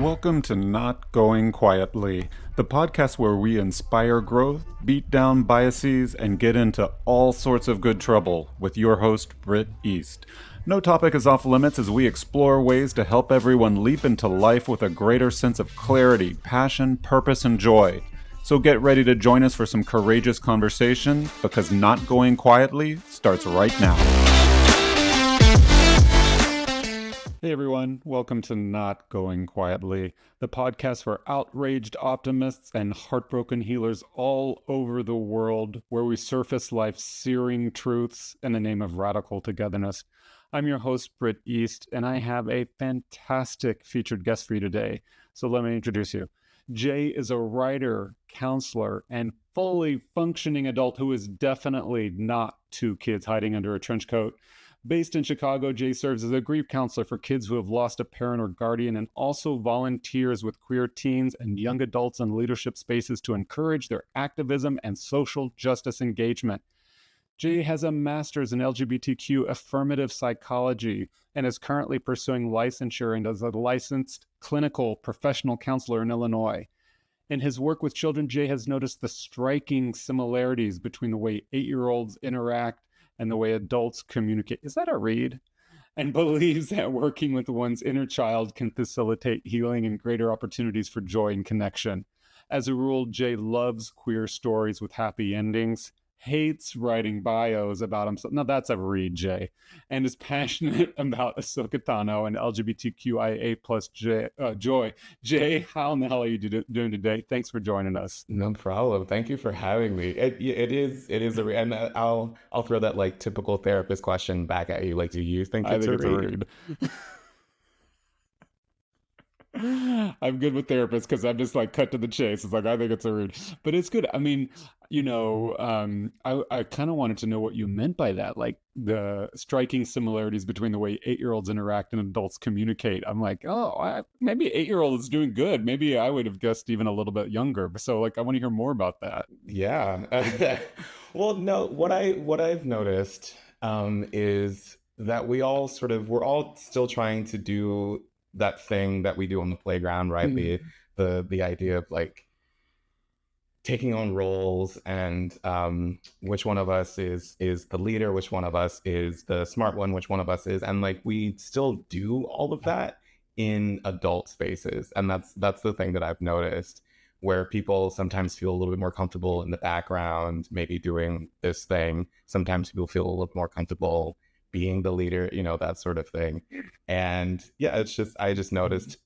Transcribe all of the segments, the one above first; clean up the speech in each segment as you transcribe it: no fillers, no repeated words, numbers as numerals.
Welcome to Not Going Quietly, the podcast where we inspire growth, beat down biases, and get into all sorts of good trouble with your host, Britt East. No topic is off limits as we explore ways to help everyone leap into life with a greater sense of clarity, passion, purpose, and joy. So get ready to join us for some courageous conversation, because Not Going Quietly starts right now. Hey everyone, welcome to Not Going Quietly, the podcast for outraged optimists and heartbroken healers all over the world, where we surface life's searing truths in the name of radical togetherness. I'm your host, Britt East, and I have a fantastic featured guest for you today. So let me introduce you. Jae is a writer, counselor, and fully functioning adult who is definitely not two kids hiding under a trench coat. Based in Chicago, Jae serves as a grief counselor for kids who have lost a parent or guardian, and also volunteers with queer teens and young adults in leadership spaces to encourage their activism and social justice engagement. Jae has a master's in LGBTQ affirmative psychology and is currently pursuing licensure and as a licensed clinical professional counselor in Illinois. In his work with children, Jae has noticed the striking similarities between the way 8-year-olds interact and the way adults communicate. Is that a read? And believes that working with one's inner child can facilitate healing and greater opportunities for joy and connection. As a rule, Jae loves queer stories with happy endings, hates writing bios about himself. Now that's a read, Jae. And is passionate about Ahsoka Tano and LGBTQIA plus joy. Jae, how in the hell are you doing today? Thanks for joining us. No problem. Thank you for having me. It is and I'll throw that like typical therapist question back at you. Like, do you think it's a read? I'm good with therapists because I'm just like cut to the chase. It's like, I think it's a read, but it's good. I mean, I kind of wanted to know what you meant by that, like the striking similarities between the way 8-year-olds interact and adults communicate. I'm like, maybe 8-year-old is doing good. Maybe I would have guessed even a little bit younger. So like, I want to hear more about that. Yeah. Well, no, what I've noticed is that we're all still trying to do that thing that we do on the playground, right? The idea of like taking on roles and which one of us is the leader, which one of us is the smart one, which one of us is, and like we still do all of that in adult spaces. And that's the thing that I've noticed, where people sometimes feel a little bit more comfortable in the background, maybe doing this thing. Sometimes people feel a little more comfortable being the leader, that sort of thing. And yeah, I just noticed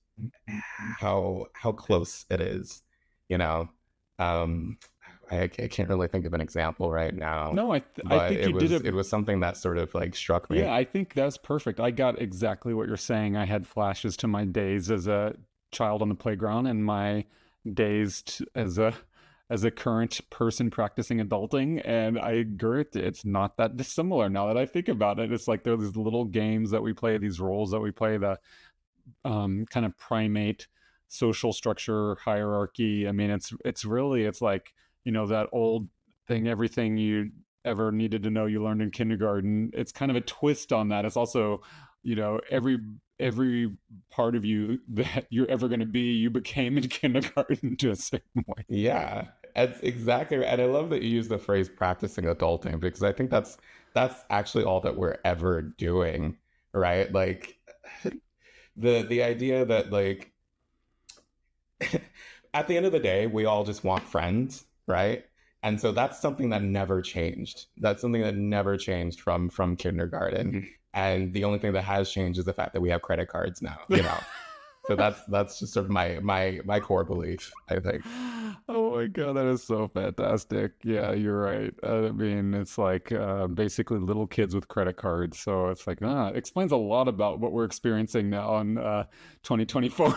how close it is, I can't really think of an example right now. No, I think it was something that sort of like struck me. Yeah, I think that's perfect. I got exactly what you're saying. I had flashes to my days as a child on the playground and my days as a current person practicing adulting, and I agree. It's not that dissimilar now that I think about it. It's like there are these little games that we play, these roles that we play, the kind of primate social structure hierarchy. I mean, it's like, that old thing, everything you ever needed to know you learned in kindergarten. It's kind of a twist on that. It's also, every part of you that you're ever going to be, you became in kindergarten to a certain way. Yeah, that's exactly right. And I love that you use the phrase practicing adulting, because I think that's actually all that we're ever doing, right? Like the idea that like at the end of the day, we all just want friends, right? And so that's something that never changed. That's something that never changed from kindergarten. Mm-hmm. And the only thing that has changed is the fact that we have credit cards now, So that's just sort of my core belief, I think. Oh my God, that is so fantastic. Yeah, you're right. I mean, it's like basically little kids with credit cards. So it's like, it explains a lot about what we're experiencing now in 2024.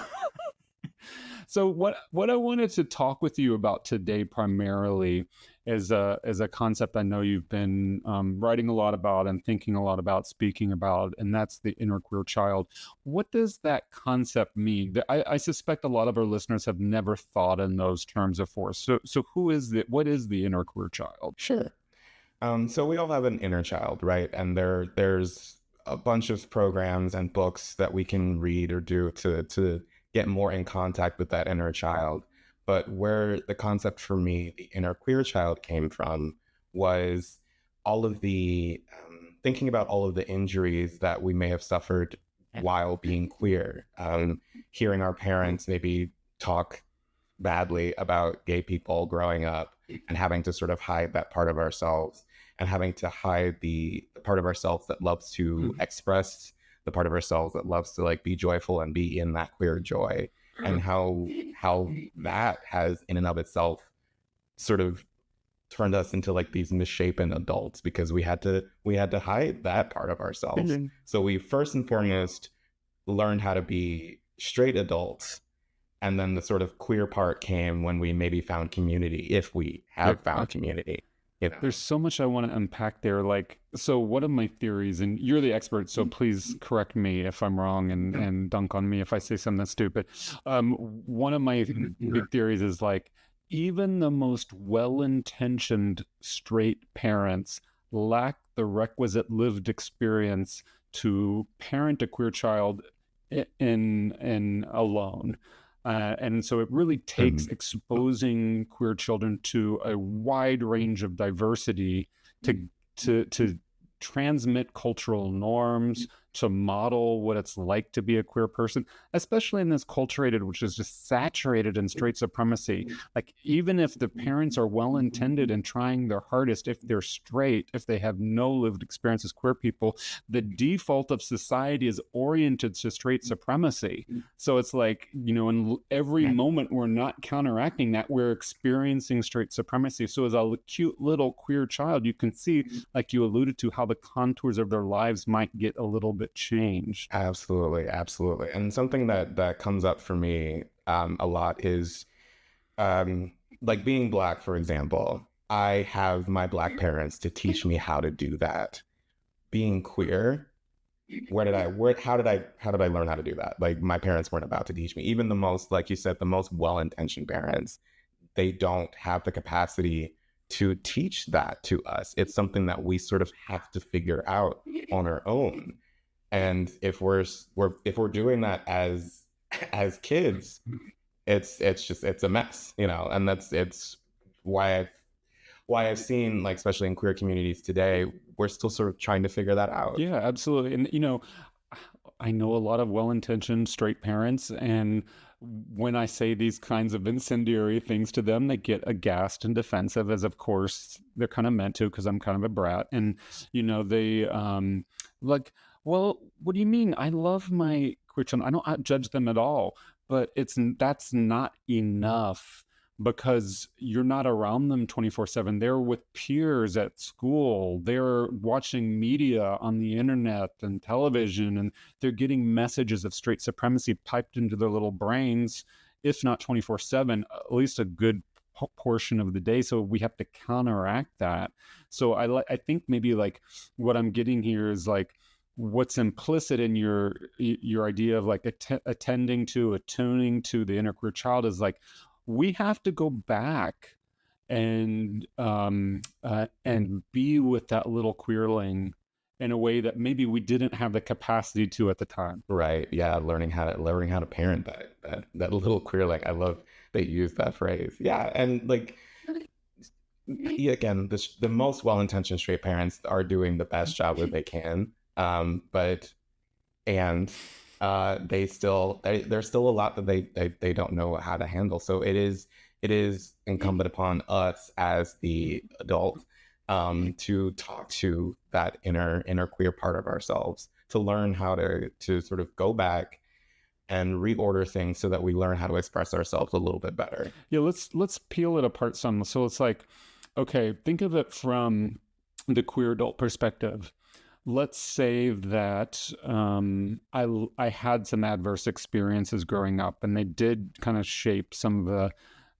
So what I wanted to talk with you about today primarily is a concept I know you've been writing a lot about and thinking a lot about, speaking about, and that's the inner queer child. What does that concept mean? I suspect a lot of our listeners have never thought in those terms before. So what is the inner queer child? Sure. So we all have an inner child, right? And there's a bunch of programs and books that we can read or do to get more in contact with that inner child. But where the concept for me, the inner queer child, came from was all of the thinking about all of the injuries that we may have suffered while being queer. Hearing our parents maybe talk badly about gay people growing up and having to sort of hide that part of ourselves and having to hide the part of ourselves that loves to express, the part of ourselves that loves to like be joyful and be in that queer joy, and how that has in and of itself sort of turned us into like these misshapen adults because we had to hide that part of ourselves. So we first and foremost learned how to be straight adults, and then the sort of queer part came when we maybe found community, if we have found community. You know? There's so much I want to unpack there. Like, so one of my theories, and you're the expert, so please correct me if I'm wrong and dunk on me if I say something stupid. One of my big theories is like, even the most well-intentioned straight parents lack the requisite lived experience to parent a queer child in alone. And so it really takes exposing queer children to a wide range of diversity to transmit cultural norms, to model what it's like to be a queer person, especially in this culture which is just saturated in straight supremacy. Like, even if the parents are well-intended and trying their hardest, if they're straight, if they have no lived experience as queer people, the default of society is oriented to straight supremacy. So it's like, you know, in every moment we're not counteracting that, we're experiencing straight supremacy. So as a cute little queer child, you can see, like you alluded to, how the contours of their lives might get a little bit changed. Absolutely. And something that comes up for me a lot is like being Black, for example. I have my Black parents to teach me how to do that. Being queer, how did I learn how to do that? Like, my parents weren't about to teach me. Even the most, like you said, the most well-intentioned parents, they don't have the capacity to teach that to us. It's something that we sort of have to figure out on our own. And if we're doing that as kids, it's a mess, you know. And it's why I've seen, like, especially in queer communities today, we're still sort of trying to figure that out. Yeah, absolutely. And you know, I know a lot of well-intentioned straight parents, and when I say these kinds of incendiary things to them, they get aghast and defensive, as of course they're kind of meant to, because I'm kind of a brat. And you know, they like, well, what do you mean? I love my queer children. I don't judge them at all, but that's not enough, because you're not around them 24/7. They're with peers at school. They're watching media on the internet and television, and they're getting messages of straight supremacy piped into their little brains, if not 24/7, at least a good portion of the day. So we have to counteract that. So I think maybe like what I'm getting here is like, what's implicit in your idea of like attuning to the inner queer child is like, we have to go back and be with that little queerling in a way that maybe we didn't have the capacity to at the time. Right. Yeah. Learning how to parent that little queerling. I love that you use that phrase. Yeah. And like, again, the most well-intentioned straight parents are doing the best job that they can. But there's still a lot that they don't know how to handle. So it is incumbent upon us as the adult to talk to that inner queer part of ourselves, to learn how to sort of go back and reorder things so that we learn how to express ourselves a little bit better. Yeah, let's peel it apart some. So it's like, okay, think of it from the queer adult perspective. Let's say that I had some adverse experiences growing up, and they did kind of shape some of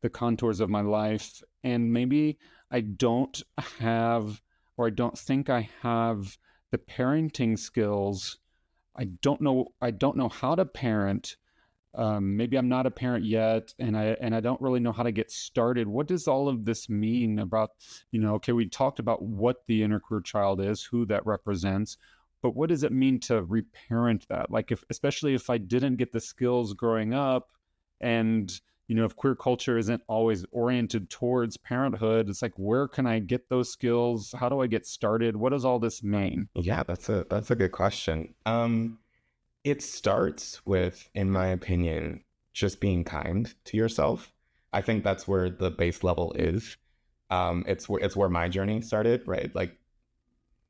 the contours of my life. And maybe I don't have, or I don't think I have, the parenting skills. I don't know how to parent. Maybe I'm not a parent yet, and I don't really know how to get started. What does all of this mean about, you know, okay, we talked about what the inner queer child is, who that represents, but what does it mean to reparent that? Like, especially if I didn't get the skills growing up, and if queer culture isn't always oriented towards parenthood, it's like, where can I get those skills? How do I get started? What does all this mean? Yeah, that's a good question. It starts with, in my opinion, just being kind to yourself. I think that's where the base level is. It's where my journey started, right? Like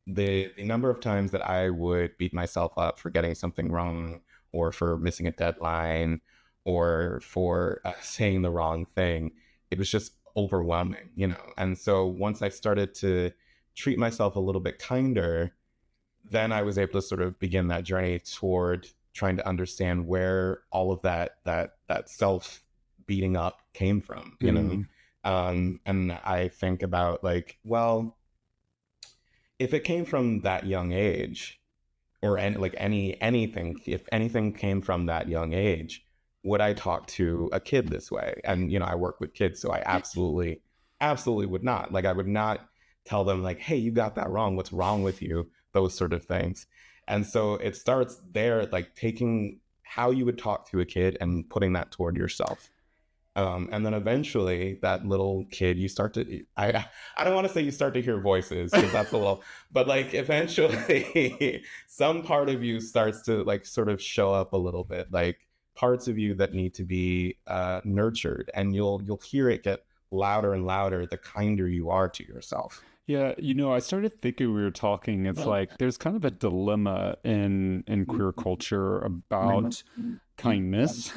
the number of times that I would beat myself up for getting something wrong, or for missing a deadline, or for saying the wrong thing, it was just overwhelming. And so once I started to treat myself a little bit kinder, then I was able to sort of begin that journey toward trying to understand where all of that self beating up came from. And I think about, like, well, if it came from that young age, or anything, if anything came from that young age, would I talk to a kid this way? And I work with kids, so I absolutely would not. Like, I would not tell them, like, hey, you got that wrong, what's wrong with you, those sort of things. And so it starts there, like taking how you would talk to a kid and putting that toward yourself. And then eventually that little kid, you start to, I don't want to say you start to hear voices, because that's a little, but like eventually some part of you starts to like sort of show up a little bit, like parts of you that need to be nurtured, and you'll hear it get louder and louder the kinder you are to yourself. Yeah, I started thinking we were talking, it's like there's kind of a dilemma in queer culture about kindness.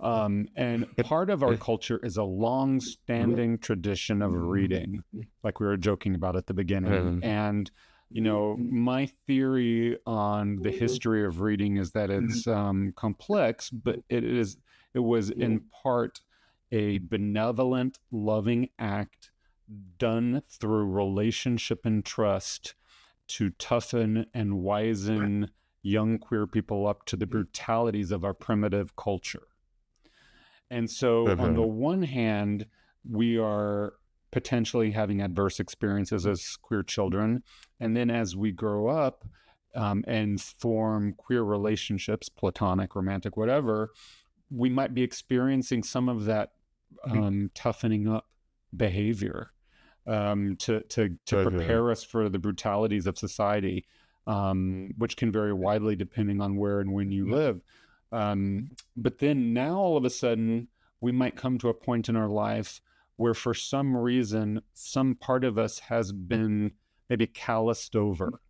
And part of our culture is a long-standing tradition of reading, like we were joking about at the beginning. And my theory on the history of reading is that it's complex, but it was in part a benevolent, loving act done through relationship and trust to toughen and wizen young queer people up to the brutalities of our primitive culture. And so on the one hand, we are potentially having adverse experiences as queer children. And then as we grow up and form queer relationships, platonic, romantic, whatever, we might be experiencing some of that toughening up behavior to prepare us for the brutalities of society, which can vary widely depending on where and when you live. But then now all of a sudden, we might come to a point in our life where for some reason, some part of us has been maybe calloused over,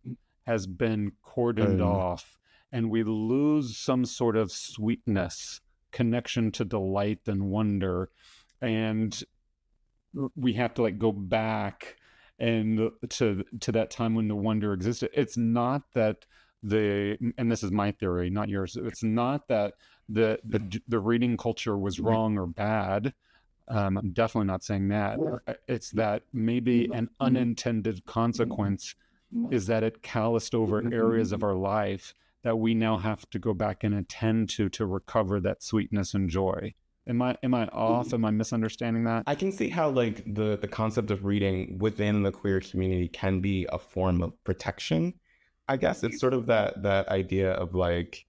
has been cordoned off, and we lose some sort of sweetness, connection to delight and wonder. And we have to like go back and to that time when the wonder existed. It's not that and this is my theory, not yours, it's not that the reading culture was wrong or bad. I'm definitely not saying that. It's that maybe an unintended consequence is that it calloused over areas of our life that we now have to go back and attend to recover that sweetness and joy. Am I off? Am I misunderstanding that? I can see how like the concept of reading within the queer community can be a form of protection. I guess it's sort of that idea of like,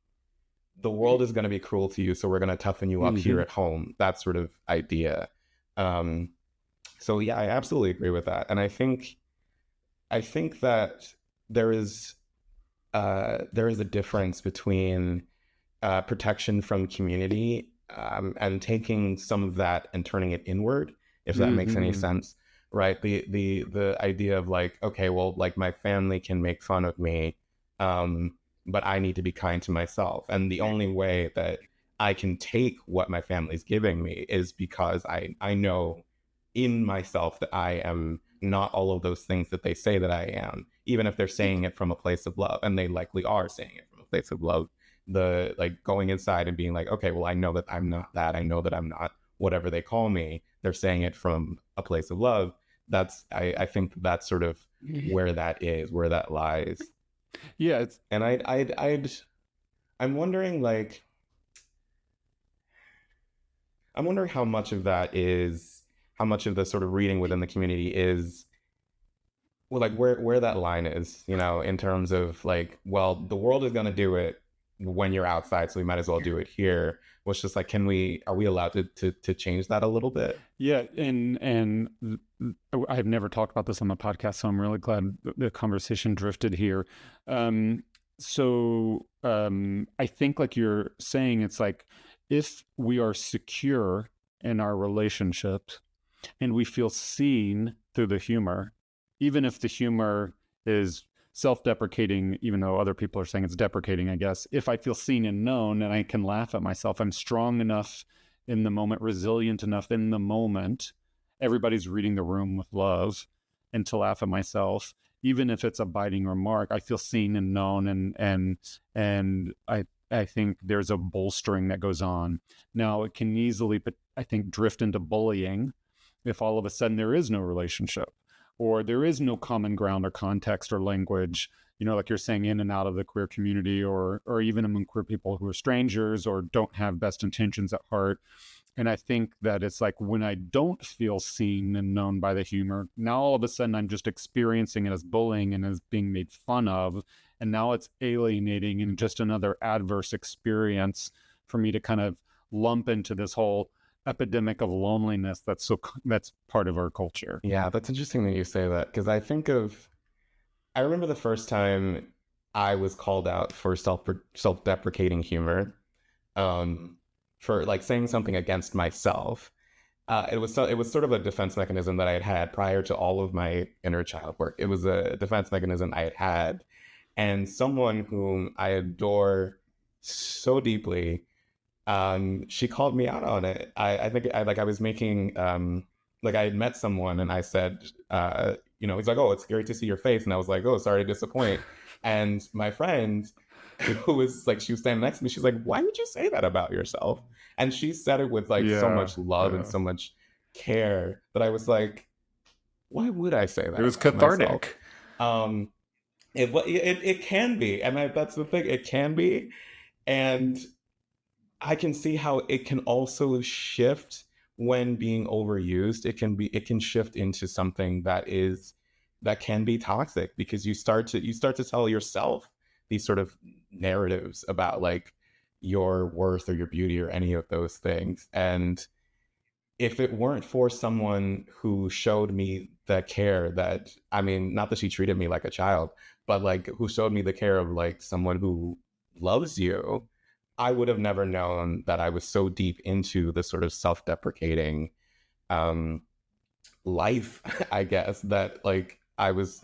the world is going to be cruel to you, so we're going to toughen you up here at home. That sort of idea. So yeah, I absolutely agree with that. And I think that there is a difference between protection from community and taking some of that and turning it inward, if that makes any sense. Right. The idea of like, okay, well, like my family can make fun of me, but I need to be kind to myself. And the only way that I can take what my family's giving me is because I know in myself that I am not all of those things that they say that I am, even if they're saying it from a place of love, and they likely are saying it from a place of love. The like going inside and being like, okay, well, I know that I'm not that. I know that I'm not whatever they call me. They're saying it from a place of love. I think that's sort of where that is, where that lies. Yeah, and I'm wondering like, how much of that is, how much of the sort of reading within the community is well, like where that line is, you know, in terms of like, well, the world is going to do it when you're outside, so we might as well do it here. Was just like, are we allowed to change that a little bit? Yeah, and I've never talked about this on the podcast, so I'm really glad the conversation drifted here. I think, like you're saying, it's like if we are secure in our relationships and we feel seen through the humor, even if the humor is self-deprecating, even though other people are saying it's deprecating, I guess. If I feel seen and known and I can laugh at myself, I'm strong enough in the moment, resilient enough in the moment. Everybody's reading the room with love, and to laugh at myself, even if it's a biting remark, I feel seen and known, and I think there's a bolstering that goes on. Now it can easily, but I think, drift into bullying if all of a sudden there is no relationship or there is no common ground or context or language, like you're saying, in and out of the queer community, or even among queer people who are strangers or don't have best intentions at heart. And I think that it's like when I don't feel seen and known by the humor, now all of a sudden I'm just experiencing it as bullying and as being made fun of. And now it's alienating and just another adverse experience for me to kind of lump into this whole epidemic of loneliness that's part of our culture. Yeah, that's interesting that you say that, because I remember the first time I was called out for self-deprecating humor, for like saying something against myself. It was sort of a defense mechanism that I had prior to all of my inner child work. It was a defense mechanism I had, and someone whom I adore so deeply, she called me out on it. I think I was making, like I had met someone and I said, he's like, "Oh, it's great to see your face," and I was like, "Oh, sorry to disappoint." And my friend, who was like, she was standing next to me, she's like, "Why would you say that about yourself?" And she said it with like so much love and so much care that I was like, why would I say that? It was cathartic. It can be, and that's the thing. It can be, and I can see how it can also shift when being overused. It can shift into something that can be toxic, because you start to tell yourself these sort of narratives about like your worth or your beauty or any of those things. And if it weren't for someone who showed me the care that, I mean, not that she treated me like a child, but like who showed me the care of like someone who loves you, I would have never known that I was so deep into the sort of self-deprecating life, I guess, that like it was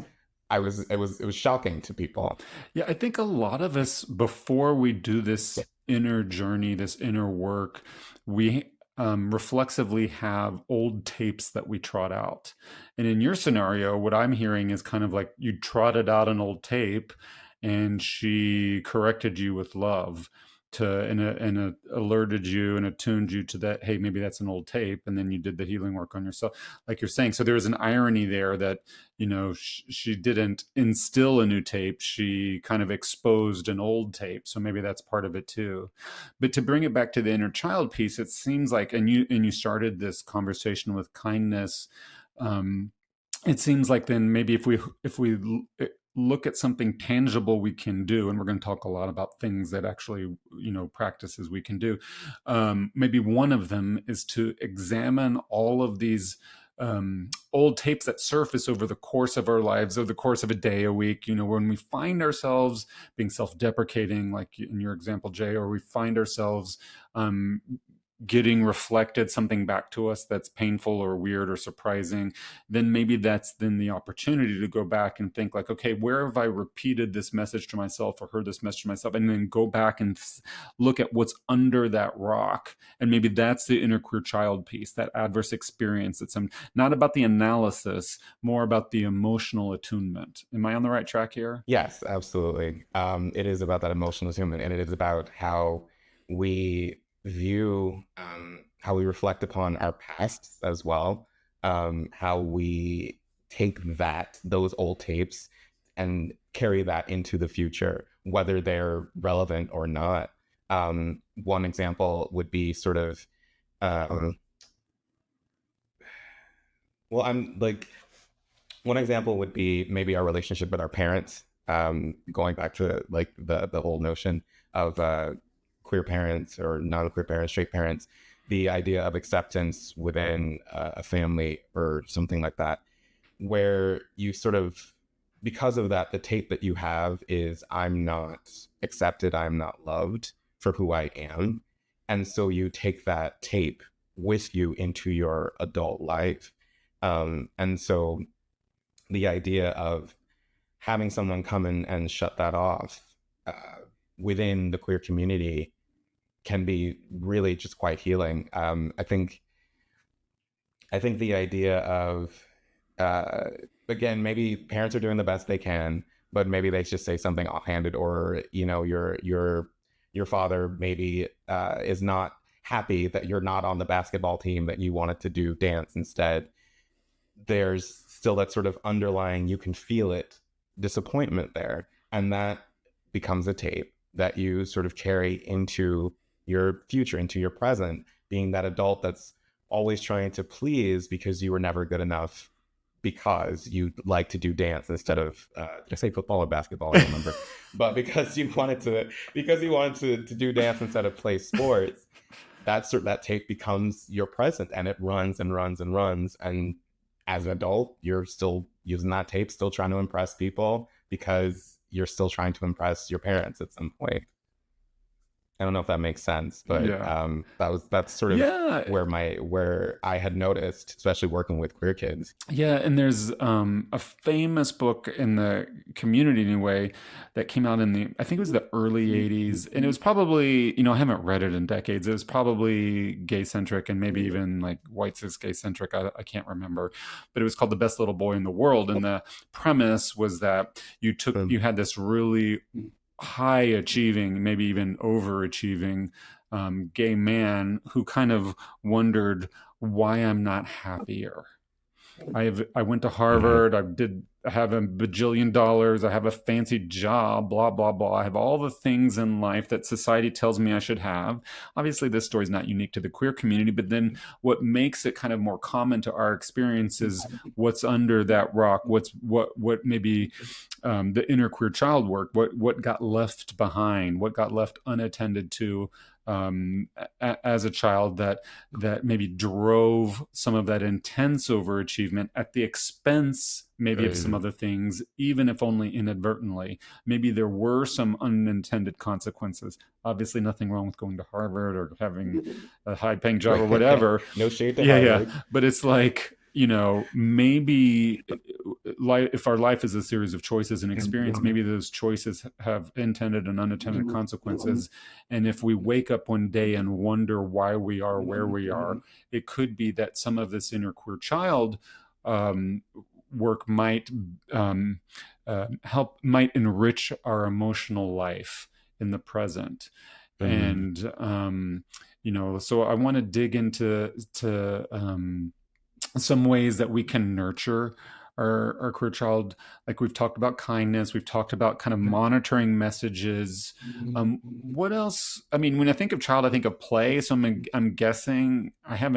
shocking to people. Yeah, I think a lot of us, before we do this inner journey, this inner work, we reflexively have old tapes that we trot out. And in your scenario, what I'm hearing is kind of like you trotted out an old tape and she corrected you with love and alerted you and attuned you to that, hey, maybe that's an old tape, and then you did the healing work on yourself, like you're saying. So there was an irony there that she didn't instill a new tape, she kind of exposed an old tape. So maybe that's part of it too. But to bring it back to the inner child piece, it seems like, and you started this conversation with kindness. It seems like then maybe if we look at something tangible we can do, and we're going to talk a lot about things that actually, practices we can do. Maybe one of them is to examine all of these old tapes that surface over the course of our lives, over the course of a day, a week, when we find ourselves being self-deprecating, like in your example, Jay, or we find ourselves getting reflected something back to us that's painful or weird or surprising, then maybe that's then the opportunity to go back and think like, okay, where have I repeated this message to myself or heard this message to myself? And then go back and look at what's under that rock. And maybe that's the inner queer child piece, that adverse experience. It's not about the analysis, more about the emotional attunement. Am I on the right track here? Yes, absolutely. It is about that emotional attunement, and it is about how we view, how we reflect upon our pasts as well, how we take those old tapes and carry that into the future, whether they're relevant or not. One example would be sort of, well, I'm like, one example would be maybe our relationship with our parents. Going back to like the whole notion of queer parents or not queer parents, straight parents, the idea of acceptance within a family or something like that, where you sort of, because of that, the tape that you have is I'm not accepted, I'm not loved for who I am. And so you take that tape with you into your adult life. And so the idea of having someone come in and shut that off within the queer community can be really just quite healing. I think the idea of uh, again, maybe parents are doing the best they can, but maybe they just say something offhanded, or your father maybe is not happy that you're not on the basketball team that you wanted to do dance instead. There's still that sort of underlying, you can feel it, disappointment there, and that becomes a tape that you sort of carry into your future, into your present, being that adult that's always trying to please because you were never good enough, because you like to do dance instead of did I say football or basketball? I don't remember. But because you wanted to do dance instead of play sports, that tape becomes your present, and it runs and runs and runs. And as an adult, you're still using that tape, still trying to impress people because you're still trying to impress your parents at some point. I don't know if that makes sense, but Yeah. that's sort of Yeah. where I had noticed, especially working with queer kids. Yeah, and there's a famous book in the community anyway that came out in I think it was the early 80s. And it was probably, I haven't read it in decades. It was probably gay centric and maybe even like white cis gay centric. I can't remember. But it was called The Best Little Boy in the World. And the premise was that you had this really high achieving, maybe even overachieving gay man who kind of wondered why I'm not happier. I went to Mhm. Harvard. I have a bajillion dollars. I have a fancy job, blah, blah, blah. I have all the things in life that society tells me I should have. Obviously, this story is not unique to the queer community, but then what makes it kind of more common to our experience is what's under that rock, what maybe the inner queer child work, what got left behind, what got left unattended to as a child that maybe drove some of that intense overachievement at the expense maybe of some Right. other things, even if only inadvertently. Maybe there were some unintended consequences. Obviously, nothing wrong with going to Harvard or having a high paying job or whatever. No shade to Yeah, yeah. Harvard. But it's like, maybe if our life is a series of choices and experience, maybe those choices have intended and unintended consequences. And if we wake up one day and wonder why we are where we are, it could be that some of this inner queer child um, work um, might enrich our emotional life in the present. Mhm. And so I want to dig into some ways that we can nurture our queer child. Like we've talked about kindness, we've talked about kind of monitoring messages. What else? I mean, when I think of child, I think of play. So I'm guessing I'm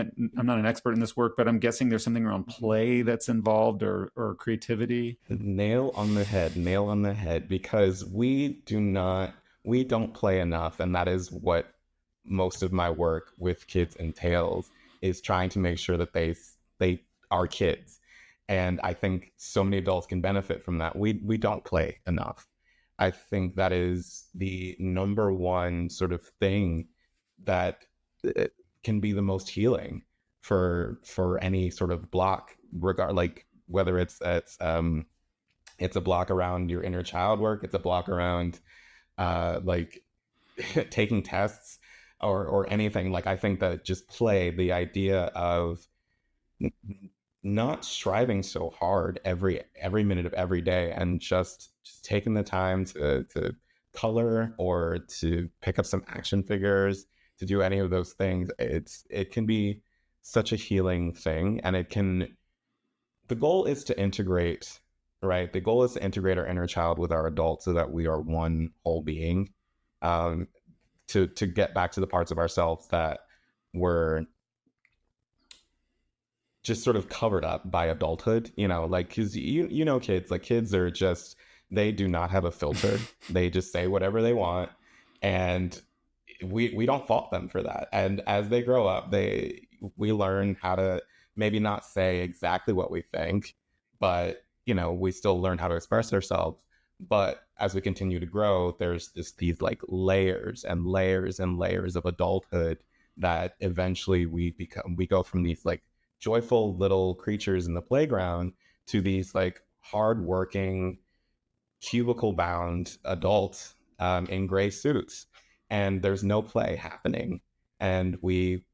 not an expert in this work, but I'm guessing there's something around play that's involved, or creativity. Nail on the head, nail on the head, because we don't play enough. And that is what most of my work with kids entails, is trying to make sure that they are kids. And I think so many adults can benefit from that. We don't play enough. I think that is the number one sort of thing that uh, can be the most healing for any sort of block, regard, like whether it's a block around your inner child work, it's a block around like taking tests, or anything. Like, I think that just play, the idea of not striving so hard every minute of every day, and just taking the time to color, or to pick up some action figures, to do any of those things. It can be such a healing thing. And the goal is to integrate, right? The goal is to integrate our inner child with our adult, so that we are one whole being. Um, to get back to the parts of ourselves that were just sort of covered up by adulthood, like, because you know kids, like, kids are just, they do not have a filter. They just say whatever they want, and we don't fault them for that. And as they grow up, we learn how to maybe not say exactly what we think, but we still learn how to express ourselves. But as we continue to grow, there's these like layers and layers and layers of adulthood that eventually we go from these like joyful little creatures in the playground to these like hardworking, cubicle bound adults in gray suits, and there's no play happening, and we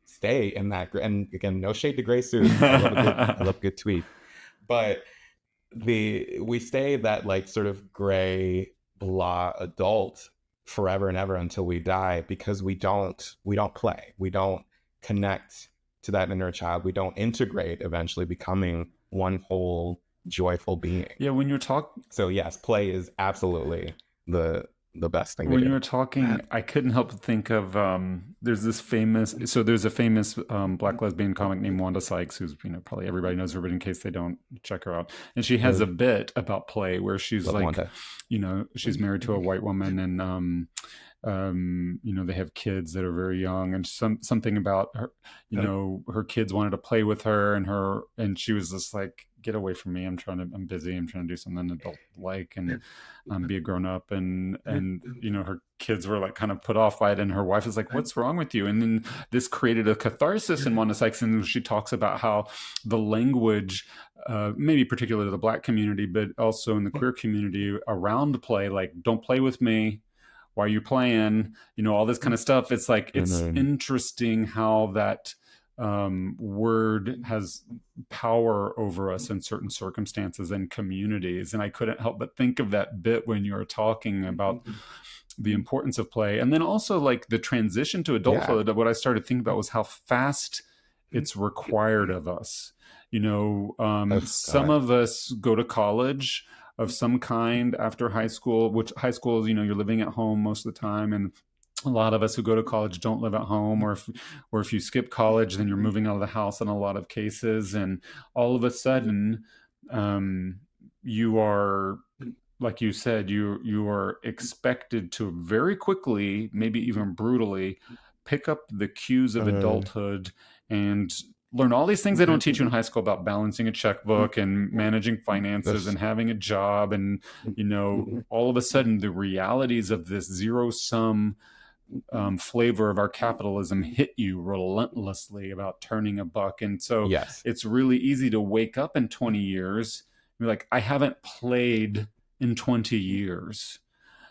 stay in that. And again, no shade to gray suits. I love a good tweet, but we stay that like sort of gray blah adult forever and ever until we die, because we don't play, we don't connect to that inner child, we don't integrate, eventually becoming one whole joyful being. Yeah, when you're talking, so yes, play is absolutely the best thing to when do. you were talking, I couldn't help but think of there's a famous Black lesbian comic named Wanda Sykes, who's probably everybody knows her, but in case they don't, check her out. And she has a bit about play where she's Love like, Wanda. She's married to a white woman, and they have kids that are very young, and something about her, her kids wanted to play with her, and she was just like, get away from me, I'm busy, I'm trying to do something adult like, and be a grown up, and her kids were like kind of put off by it, and her wife is like, what's wrong with you? And then this created a catharsis in Wanda Sykes, and she talks about how the language, maybe particularly the Black community, but also in the queer community around play, like, don't play with me, why are you playing, all this kind of stuff. It's like, it's interesting how that word has power over us in certain circumstances and communities. And I couldn't help but think of that bit when you were talking about the importance of play. And then also like the transition to adulthood, what I started thinking about was how fast it's required of us. Some of us go to college of some kind after high school, which high school is, you're living at home most of the time. And a lot of us who go to college don't live at home, or if you skip college, then you're moving out of the house in a lot of cases. And all of a sudden, you are, like you said, you are expected to very quickly, maybe even brutally, pick up the cues of adulthood and learn all these things they don't teach you in high school about balancing a checkbook and managing finances and having a job. And, all of a sudden the realities of this zero-sum flavor of our capitalism hit you relentlessly about turning a buck. And so it's really easy to wake up in 20 years and be like, I haven't played in 20 years.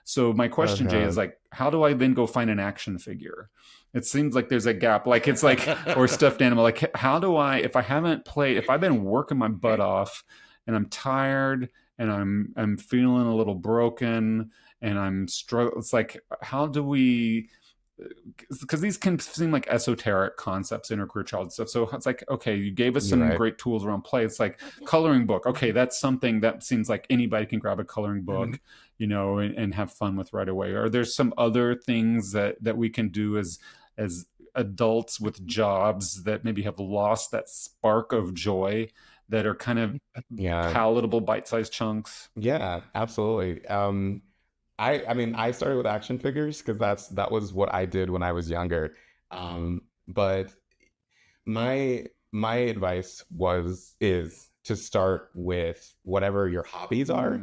So my question, Jay, is like, how do I then go find an action figure? It seems like there's a gap. Like, it's like, or stuffed animal. Like, how do I, if I haven't played, if I've been working my butt off and I'm tired and I'm feeling a little broken and I'm struggling, it's like, how do we, because these can seem like esoteric concepts, inner queer child stuff. So it's like, okay, you gave us some great tools around play. It's like coloring book. Okay, that's something that seems like anybody can grab a coloring book, and have fun with right away. Are there some other things that we can do as adults with jobs that maybe have lost that spark of joy, that are kind of palatable, bite-sized chunks? Yeah, absolutely. I mean, I started with action figures because that was what I did when I was younger. But my advice is to start with whatever your hobbies are,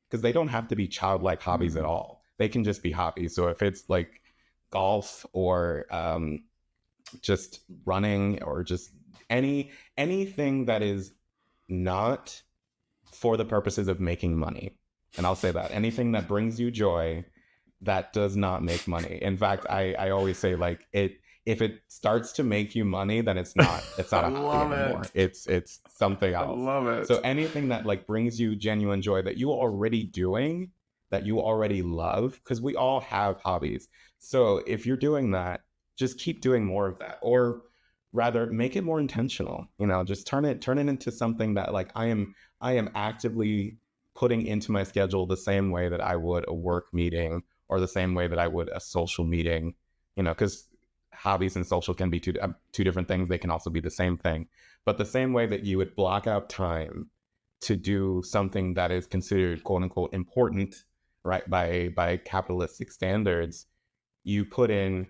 because they don't have to be childlike hobbies at all. They can just be hobbies. So if it's like golf or just running, or just anything that is not for the purposes of making money. And I'll say that anything that brings you joy, that does not make money. In fact, I always say, like, if it starts to make you money, then it's not a hobby anymore. It's something else. I love it. So anything that like brings you genuine joy, that you are already doing, that you already love, because we all have hobbies. So if you're doing that, just keep doing more of that, or rather make it more intentional. Just turn it into something that like I am actively putting into my schedule the same way that I would a work meeting, or the same way that I would a social meeting, because hobbies and social can be two different things. They can also be the same thing. But the same way that you would block out time to do something that is considered quote unquote important, right, by capitalistic standards, you put in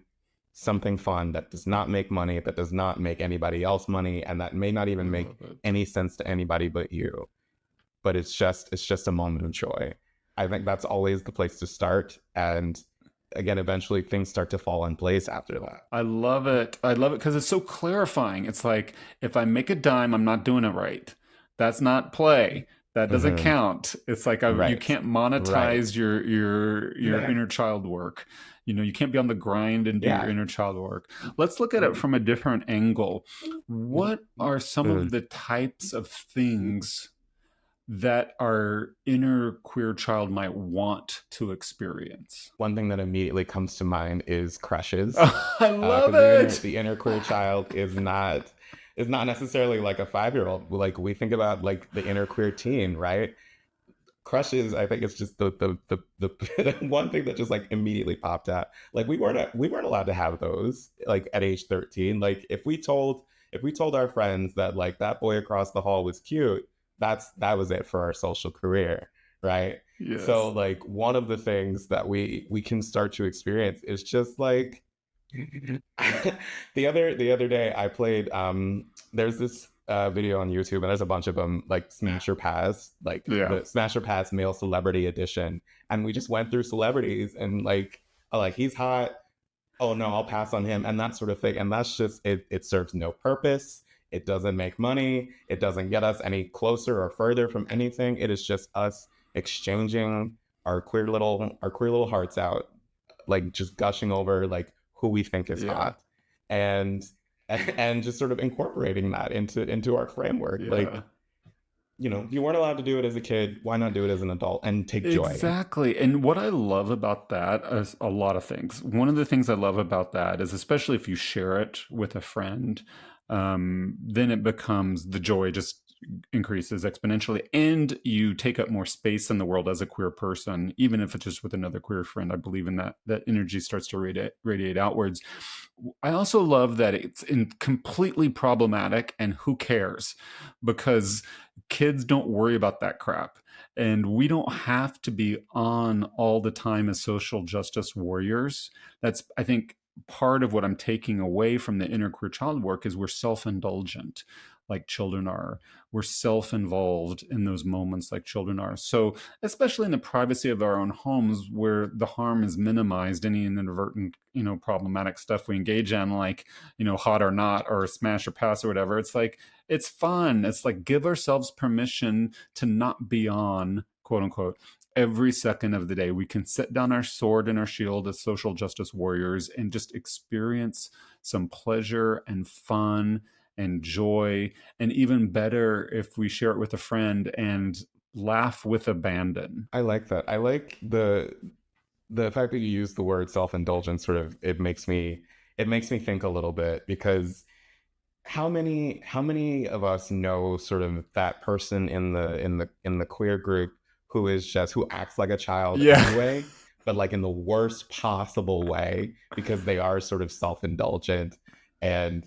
something fun that does not make money, that does not make anybody else money, and that may not even make any sense to anybody but you. But it's just a moment of joy. I think that's always the place to start. And again, eventually things start to fall in place after that. I love it. I love it because it's so clarifying. It's like, if I make a dime, I'm not doing it right. That's not play. That doesn't count. It's like you can't monetize your inner child work. You can't be on the grind and do your inner child work. Let's look at it from a different angle. What are some of the types of things that our inner queer child might want to experience? One thing that immediately comes to mind is crushes. I love it. The inner queer child is not necessarily like a 5-year-old. Like, we think about like the inner queer teen, right? Crushes, I think it's just the one thing that just like immediately popped out. Like, we weren't allowed to have those like at age 13. Like, if we told our friends that like that boy across the hall was cute, that was it for our social career, right? Yes. So like, one of the things that we can start to experience is just like the other day I played there's this video on YouTube, and there's a bunch of them, like Smash or Pass, like the Smash or Pass male celebrity edition, and we just went through celebrities and like, oh, like he's hot, oh no, I'll pass on him, and that sort of thing. And that's just it serves no purpose. It doesn't make money. It doesn't get us any closer or further from anything. It is just us exchanging our queer little hearts out, like just gushing over like who we think is hot, and just sort of incorporating that into our framework. Like, you weren't allowed to do it as a kid. Why not do it as an adult and take joy? Exactly. And what I love about that is a lot of things. One of the things I love about that is, especially if you share it with a friend, then it becomes, the joy just increases exponentially, and you take up more space in the world as a queer person, even if it's just with another queer friend. I believe in that energy starts to radiate outwards. I also love that it's completely problematic, and who cares, because kids don't worry about that crap, and we don't have to be on all the time as social justice warriors. That's, I think, part of what I'm taking away from the inner queer child work is we're self-indulgent like children are. We're self-involved in those moments like children are. So especially in the privacy of our own homes, where the harm is minimized, any inadvertent, problematic stuff we engage in, like, hot or not, or Smash or Pass or whatever, it's like, it's fun. It's like, give ourselves permission to not be on, quote unquote, every second of the day. We can set down our sword and our shield as social justice warriors and just experience some pleasure and fun and joy, and even better if we share it with a friend and laugh with abandon. I like that. I like the fact that you use the word self-indulgence. Sort of, it makes me think a little bit, because how many of us know sort of that person in the queer group who acts like a child anyway, but like in the worst possible way, because they are sort of self-indulgent and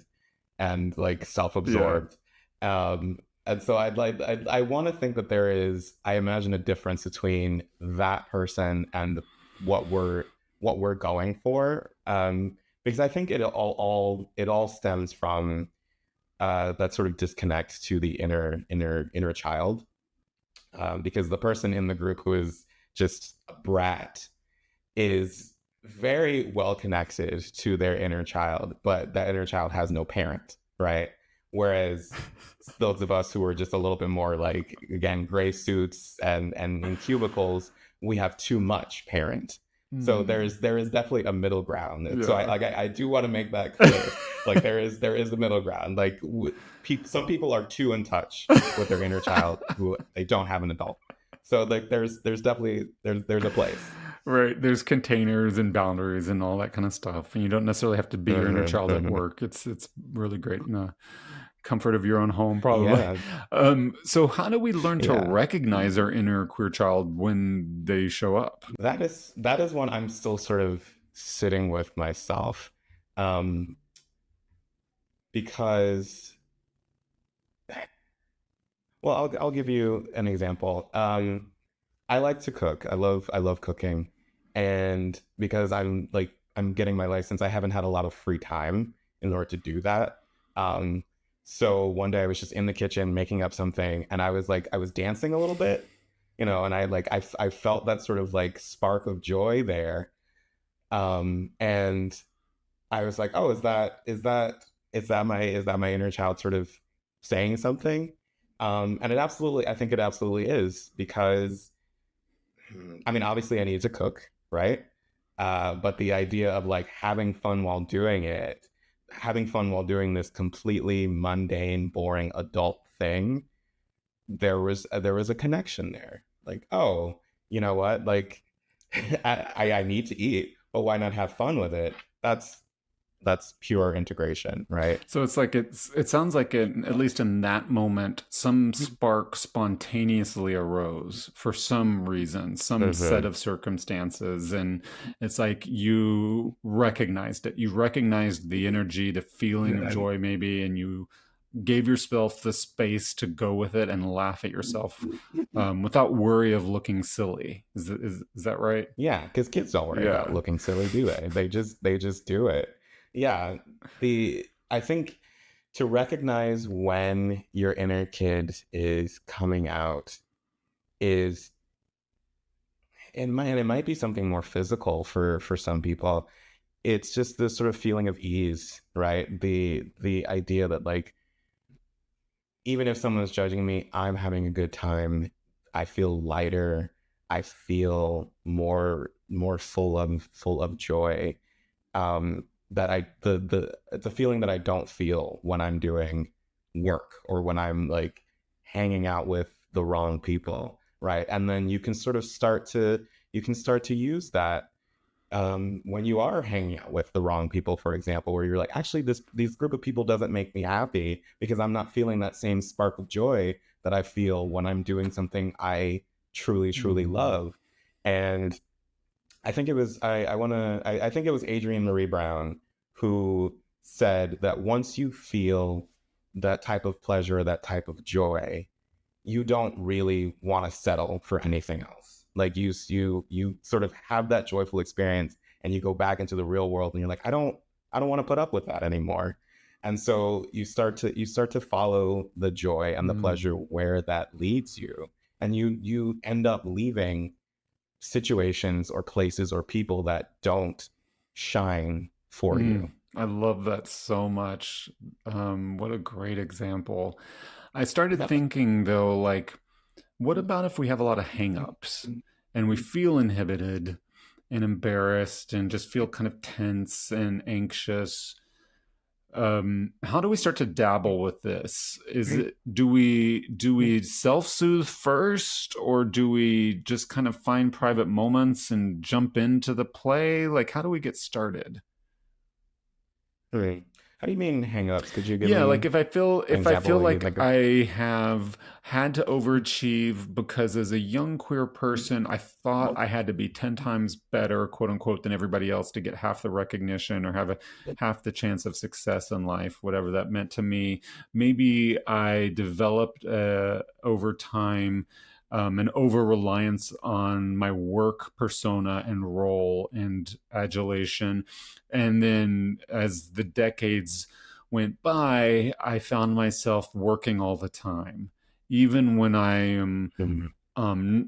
like self-absorbed. And so I want to think that there is, I imagine, a difference between that person and what we're going for, because I think it all stems from that sort of disconnect to the inner child, because the person in the group who is just a brat is very well connected to their inner child, but that inner child has no parent, right? Whereas those of us who are just a little bit more like, again, gray suits and in cubicles, we have too much parent. So there is definitely a middle ground. So I do want to make that clear. Like, there is a middle ground. Like, some people are too in touch with their inner child who they don't have an adult. So like, there's definitely there's a place. Right. There's containers and boundaries and all that kind of stuff. And you don't necessarily have to be your inner child at work. It's really great in the comfort of your own home, probably. So how do we learn to recognize our inner queer child when they show up? That is one I'm still sort of sitting with myself. because, well, I'll give you an example. I like to cook. I love cooking, and because I'm getting my license, I haven't had a lot of free time in order to do that. Um, so one day I was just in the kitchen making up something, and I was dancing a little bit, and I felt that sort of like spark of joy there. And I was like, oh, is that my inner child sort of saying something? And I think it absolutely is, because I mean, obviously I need to cook, right? But the idea of like having fun while doing this completely mundane, boring adult thing, there was a connection there. Like, oh, you know what? Like, I need to eat, but why not have fun with it? That's pure integration, right? So it's like it sounds like at least in that moment, some spark spontaneously arose for some reason, some set Mm-hmm. of circumstances, and it's like you recognized it. You recognized the energy, the feeling of joy, maybe, and you gave yourself the space to go with it and laugh at yourself without worry of looking silly. Is that right? Yeah, because kids don't worry about Yeah. looking silly, do they? They just do it. Yeah, the I think to recognize when your inner kid is coming out is it might be something more physical for some people. It's just this sort of feeling of ease, right? The idea that like even if someone's judging me, I'm having a good time. I feel lighter. I feel more full of joy. That I the it's a feeling that I don't feel when I'm doing work or when I'm like hanging out with the wrong people, right? And then you can start to use that when you are hanging out with the wrong people, for example, where you're like, actually, these group of people doesn't make me happy because I'm not feeling that same spark of joy that I feel when I'm doing something I truly, truly Mm. love. And I think it was I think it was Adrienne Marie Brown who said that once you feel that type of pleasure, that type of joy, you don't really want to settle for anything else. Like you sort of have that joyful experience and you go back into the real world and you're like, I don't want to put up with that anymore. And so you start to follow the joy and the Mm. pleasure where that leads you. And you end up leaving situations or places or people that don't shine for Mm. you. I love that so much. What a great example. I started Yep. thinking though, like, what about if we have a lot of hangups and we feel inhibited and embarrassed and just feel kind of tense and anxious? How do we start to dabble with this? Is it do we self-soothe first, or do we just kind of find private moments and jump into the play? Like, how do we get started? Right. How do you mean hang-ups? Could you give Yeah, like me an if I example? feel Like, like like I have had to overachieve because as a young queer person, I thought I had to be 10 times better, quote unquote, than everybody else to get half the recognition or have half the chance of success in life, whatever that meant to me. Maybe I developed over time an over reliance on my work persona and role and adulation. And then as the decades went by, I found myself working all the time. Even when I am Mhm.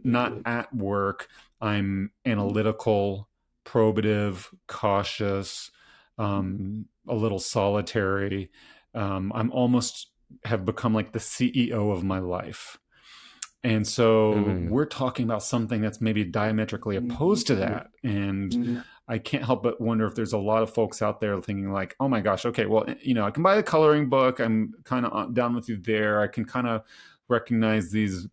not at work, I'm analytical, probative, cautious, a little solitary. I'm almost have become like the CEO of my life. And so Mhm. we're talking about something that's maybe diametrically opposed to that. And I can't help but wonder if there's a lot of folks out there thinking like, oh my gosh, okay, well, I can buy the coloring book. I'm kind of down with you there. I can kind of recognize these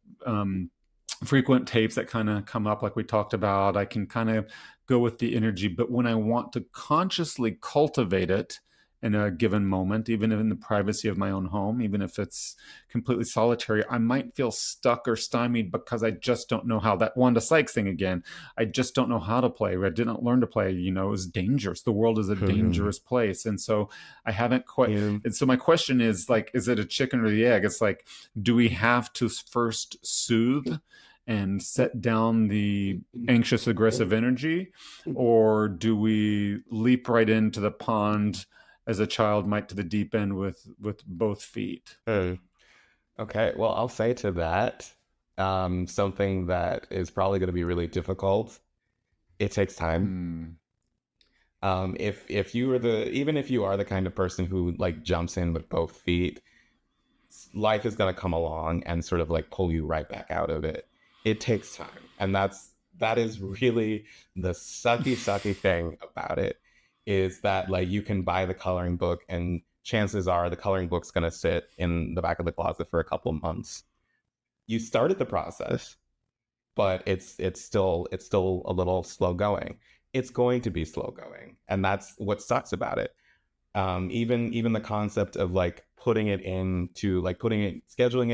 frequent tapes that kind of come up like we talked about. I can kind of go with the energy. But when I want to consciously cultivate it in a given moment, even in the privacy of my own home, even if it's completely solitary, I might feel stuck or stymied because I just don't know how, that Wanda Sykes thing again. I just don't know how to play. I didn't learn to play. It was dangerous. The world is a dangerous place. And so I haven't quite. Yeah. And so my question is, like, is it a chicken or the egg? It's like, do we have to first soothe and set down the anxious, aggressive energy? Or do we leap right into the pond as a child might to the deep end with both feet? Okay, well, I'll say to that, something that is probably going to be really difficult. It takes time. If you are even if you are the kind of person who like jumps in with both feet, life is going to come along and sort of like pull you right back out of it. It takes time, and that is really the sucky thing about it, is that like you can buy the coloring book and chances are the coloring book's going to sit in the back of the closet for a couple of months. You started the process, but it's still a little slow going. It's going to be slow going, and that's what sucks about it. Even the concept of like scheduling it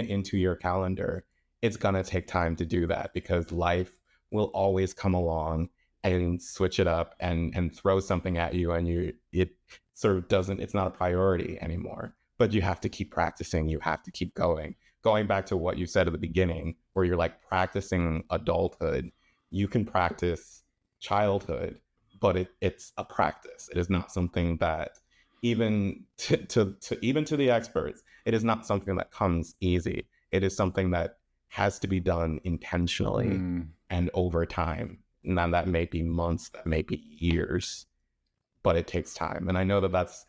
into your calendar, it's gonna take time to do that because life will always come along and switch it up and throw something at you, and it sort of doesn't, it's not a priority anymore. But you have to keep practicing. You have to keep going back to what you said at the beginning, where you're like practicing adulthood. You can practice childhood, but it's a practice. It is not something that, even even to the experts, it is not something that comes easy. It is something that has to be done intentionally and over time. Now that may be months, that may be years, but it takes time. And I know that's,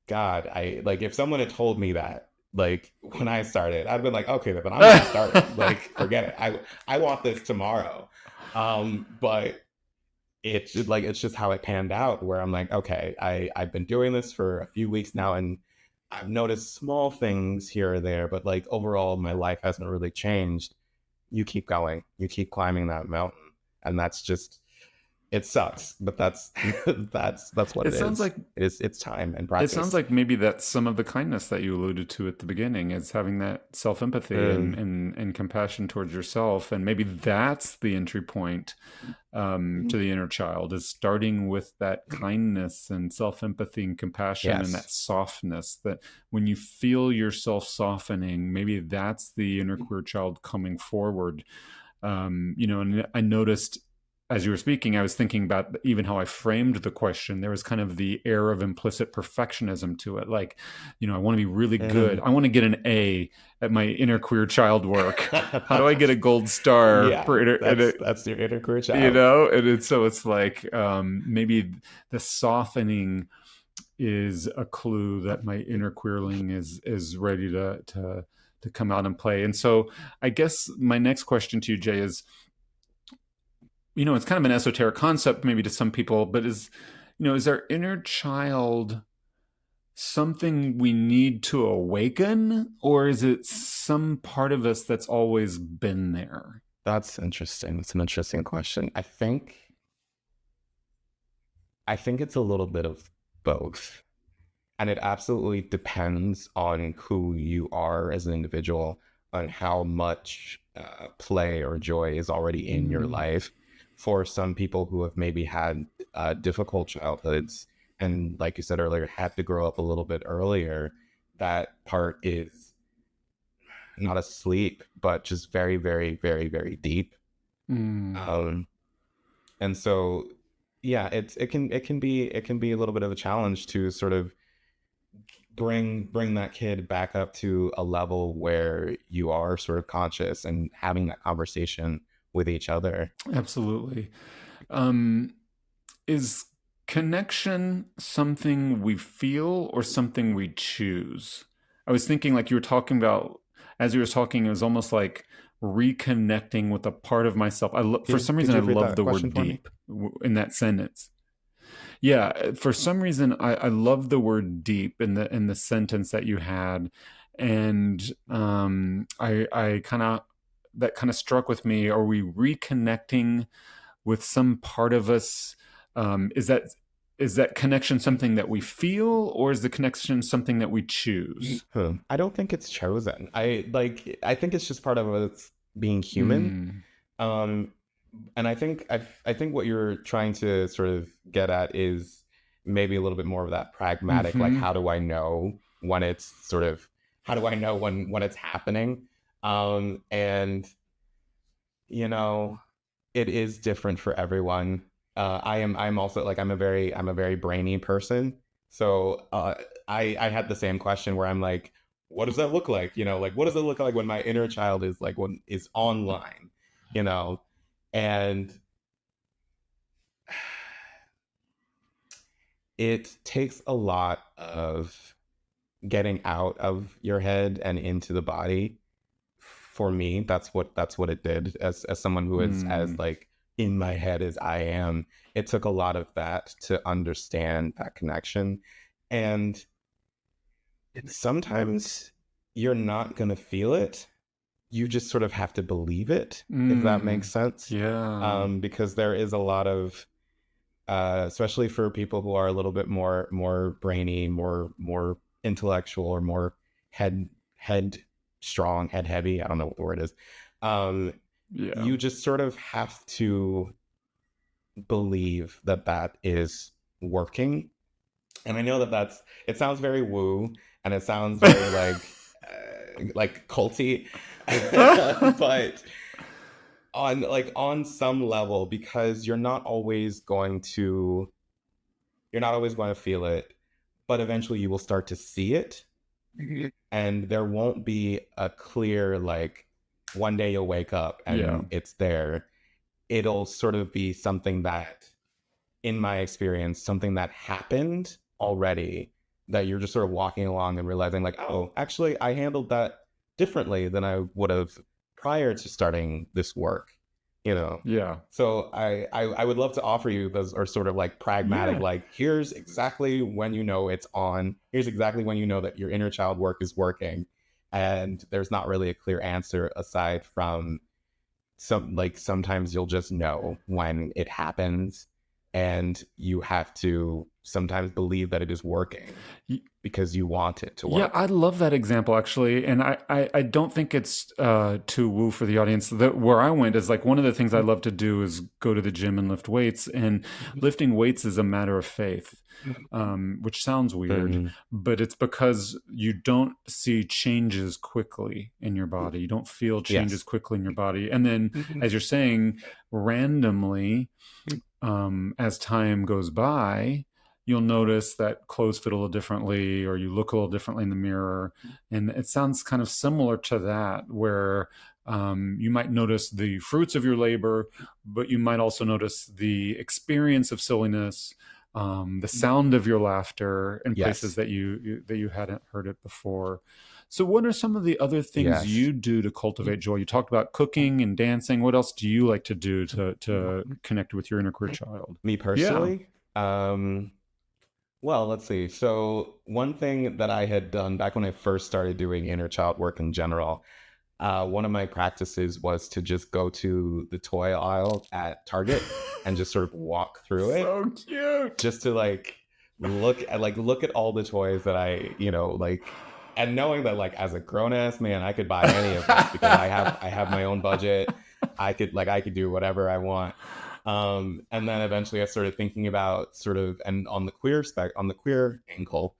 God, I like, if someone had told me that like when I started, I'd been like, okay, then I'm gonna start it. Like, forget it. I want this tomorrow. But it's just how it panned out, where I'm like, okay, I've been doing this for a few weeks now, and I've noticed small things here or there, but like overall my life hasn't really changed. You keep going, you keep climbing that mountain, and that's just, it sucks, but that's that's what it sounds is. like It's time and practice. It sounds like maybe that's some of the kindness that you alluded to at the beginning, is having that self-empathy and compassion towards yourself. And maybe that's the entry point to the inner child, is starting with that kindness and self-empathy and compassion, Yes. and that softness, that when you feel yourself softening, maybe that's the inner queer child coming forward. And I noticed, as you were speaking, I was thinking about even how I framed the question. There was kind of the air of implicit perfectionism to it. Like, I want to be really good. I want to get an A at my inner queer child work. How do I get a gold star? Yeah, that's your inner queer child. And so it's like, maybe the softening is a clue that my inner queerling is ready to come out and play. And so I guess my next question to you, Jay, is, it's kind of an esoteric concept maybe to some people, but is our inner child something we need to awaken, or is it some part of us that's always been there? That's interesting. That's an interesting question. I think it's a little bit of both. And it absolutely depends on who you are as an individual, on how much play or joy is already in your life. For some people who have maybe had difficult childhoods, and like you said earlier, had to grow up a little bit earlier, that part is not asleep, but just very, very, very, very deep. And so, yeah, it can be a little bit of a challenge to sort of bring that kid back up to a level where you are sort of conscious and having that conversation with each other. Absolutely. Is connection something we feel or something we choose? I was thinking, like you were talking about, as you were talking, it was almost like reconnecting with a part of myself. For some reason, I love the word deep in that sentence. Yeah, for some reason, I love the word deep in the sentence that you had, and I kind of, that kind of struck with me. Are we reconnecting with some part of us? Is that is that connection something that we feel, or is the connection something that we choose? I don't think it's chosen. I think it's just part of us being human. Mm. Um, and I think what you're trying to sort of get at is maybe a little bit more of that pragmatic, like Mm-hmm. how do I know when it's sort of how do I know when it's happening? And you know, it is different for everyone. I'm also like I'm a very brainy person. So I had the same question where I'm like, what does that look like? You know, like what does it look like when my inner child is like when is online, you know? And it takes a lot of getting out of your head and into the body. For me, that's what it did. As someone who is as Mm. like in my head as I am, it took a lot of that to understand that connection. And sometimes you're not gonna feel it. You just sort of have to believe it, if that makes Mm. sense. Yeah. Because there is a lot of especially for people who are a little bit more brainy, more intellectual, or more head strong, head heavy. I don't know what the word is. Um, Yeah. you just sort of have to believe that that is working. And I know that that's it sounds very woo, and it sounds very like culty, but on some level, because you're not always going to feel it, but eventually you will start to see it. And there won't be a clear, like, one day you'll wake up Yeah. and it's there. It'll sort of be something that, in my experience, something that happened already, that you're just sort of walking along and realizing, like, oh, actually, I handled that differently than I would have prior to starting this work, you know? Yeah. So I would love to offer you those are sort of like pragmatic, Yeah. like here's exactly when you know it's on. Here's exactly when you know that your inner child work is working. And there's not really a clear answer aside from sometimes you'll just know when it happens, and you have to sometimes believe that it is working because you want it to Yeah, work. I love that example actually, and I don't think it's too woo for the audience. Where I went is like one of the things I love to do is go to the gym and lift weights, and lifting weights is a matter of faith, which sounds weird, Mhm. but it's because you don't see changes quickly in your body. You don't feel changes Yes. quickly in your body, and then as you're saying, randomly, as time goes by, you'll notice that clothes fit a little differently, or you look a little differently in the mirror. And it sounds kind of similar to that, where you might notice the fruits of your labor, but you might also notice the experience of silliness, the sound of your laughter in places Yes. that you hadn't heard it before. So, what are some of the other things Yes. you do to cultivate joy? You talked about cooking and dancing. What else do you like to do to connect with your inner queer child? Me Yeah. personally, well, let's see. So one thing that I had done back when I first started doing inner child work in general, one of my practices was to just go to the toy aisle at Target and just sort of walk through it, So cute. just to look at all the toys that and knowing that like as a grown ass man I could buy any of this because I have my own budget. I could do whatever I want. And then eventually I started thinking about sort of, and on the queer ankle,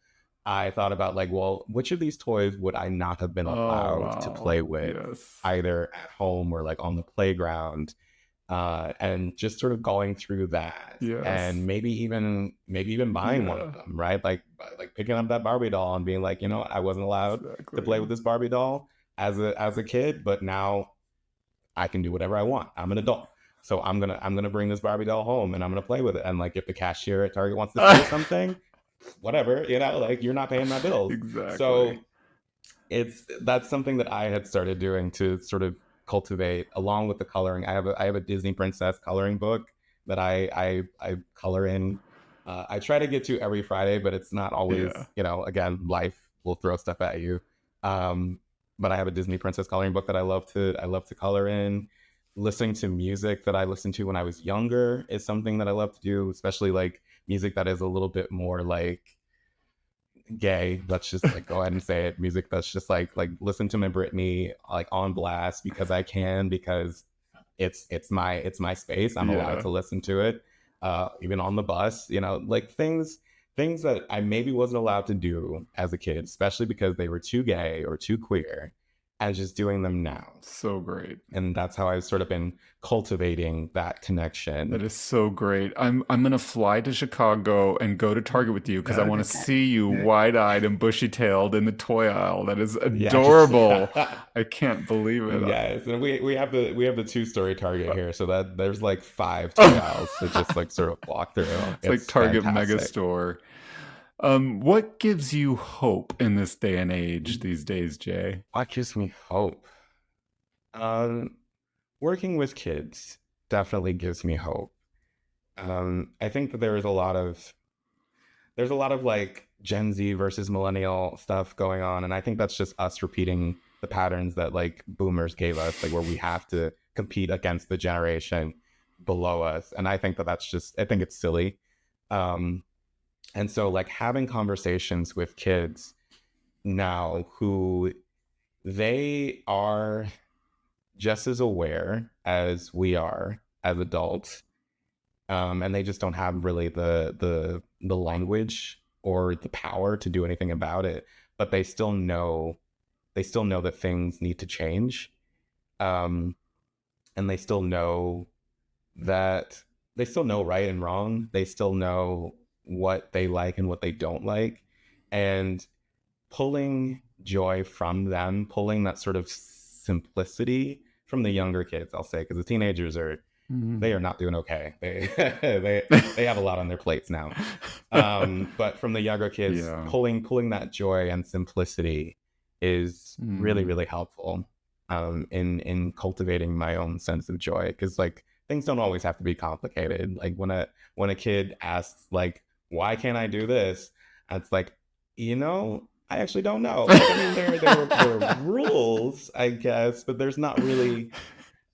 I thought about like, well, which of these toys would I not have been Oh, allowed to wow. play with, Yes. either at home or like on the playground, and just sort of going through that, Yes. and maybe even buying one of Yeah. them, right? Like picking up that Barbie doll and being like, you know, I wasn't allowed to play Exactly. with this Barbie doll as a kid, but now I can do whatever I want. I'm an adult. So I'm gonna bring this Barbie doll home and I'm gonna play with it. And like if the cashier at Target wants to say something, whatever, you know, like you're not paying my bills. Exactly. So that's something that I had started doing to sort of cultivate along with the coloring. I have a Disney princess coloring book that I color in. I try to get to every Friday, but it's not Yeah. always, you know, again, life will throw stuff at you. Um, but I have a Disney princess coloring book that I love to color in. Listening to music that I listened to when I was younger is something that I love to do, especially like music that is a little bit more like gay. Let's just like go ahead and say it. Music that's just like listen to my Britney like on blast because I can, because it's my space. I'm allowed to listen to it, even on the bus. Like things that I maybe wasn't allowed to do as a kid, especially because they were too gay or too queer, and just doing them now. So great. And that's how I've sort of been cultivating that connection. That is so great. I'm gonna fly to Chicago and go to Target with you because I want to see you wide-eyed and bushy-tailed in the toy aisle. That is adorable. Yes. I can't believe it. Yes, and we have the 2-story Target here, so that there's like 5 toy aisles to just like sort of walk through. It's like Target Mega Store. What gives you hope in this day and age these days, Jae? What gives me hope? Working with kids definitely gives me hope. I think that there's a lot of like Gen Z versus millennial stuff going on, and I think that's just us repeating the patterns that like boomers gave us, like where we have to compete against the generation below us. And I think I think it's silly. And so like having conversations with kids now who they are just as aware as we are as adults, and they just don't have really the language or the power to do anything about it, but they still know that things need to change, and they still know right and wrong. They still know what they like and what they don't like, and pulling joy from them, pulling that sort of simplicity from the younger kids, I'll say, because the teenagers they are not doing okay. They have a lot on their plates now. But from the younger kids, pulling that joy and simplicity is really, really helpful in cultivating my own sense of joy, because like things don't always have to be complicated. Like when a kid asks like, why can't I do this? It's like, I actually don't know. Like, I mean, there are rules, I guess, but there's not really.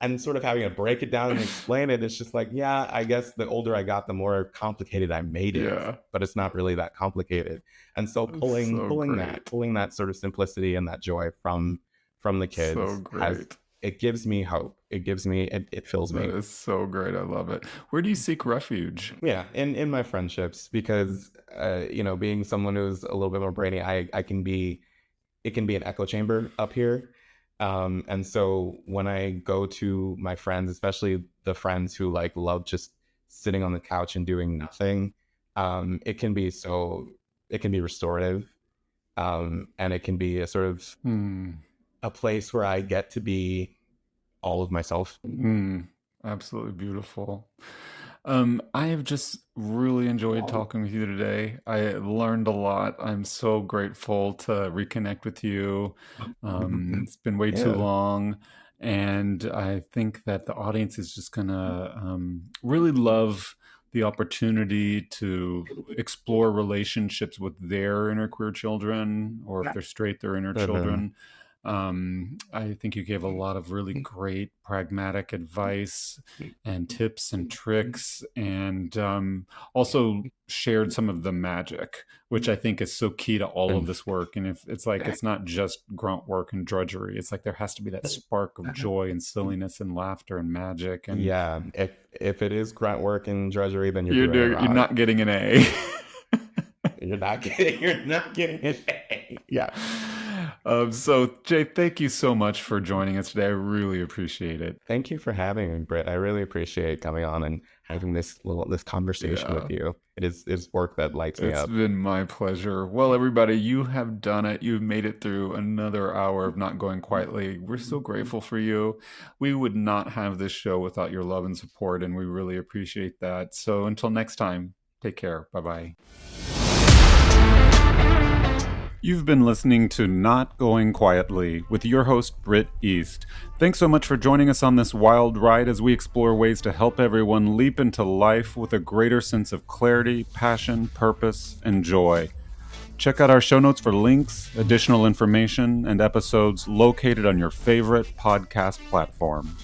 And sort of having to break it down and explain it, it's just like, yeah, I guess the older I got, the more complicated I made it. Yeah. But it's not really that complicated. And so pulling that sort of simplicity and that joy from the kids, it gives me hope. It fills me. That is so great. I love it. Where do you seek refuge? Yeah, in my friendships, because being someone who's a little bit more brainy, it can be an echo chamber up here. And so when I go to my friends, especially the friends who like love just sitting on the couch and doing nothing, it can be restorative. And it can be a sort of a place where I get to be all of myself. Absolutely beautiful. I have just really enjoyed talking with you today. I learned a lot. I'm so grateful to reconnect with you. It's been way too long. And I think that the audience is just going to really love the opportunity to explore relationships with their inner queer children, or if they're straight, their inner children. I think you gave a lot of really great pragmatic advice and tips and tricks, and also shared some of the magic, which I think is so key to all of this work. And if it's like, it's not just grunt work and drudgery, it's like there has to be that spark of joy and silliness and laughter and magic. And yeah, if it is grunt work and drudgery, then you're not getting an A. You're not getting an A. Yeah. So Jae, thank you so much for joining us today. I really appreciate it. Thank you for having me, Britt. I really appreciate coming on and having this conversation with you. It is work that lights me up. It's been my pleasure. Well, everybody, you have done it. You've made it through another hour of Not Going Quietly. We're so grateful for you. We would not have this show without your love and support, and we really appreciate that. So until next time, take care. Bye-bye. You've been listening to Not Going Quietly with your host, Britt East. Thanks so much for joining us on this wild ride as we explore ways to help everyone leap into life with a greater sense of clarity, passion, purpose, and joy. Check out our show notes for links, additional information, and episodes located on your favorite podcast platform.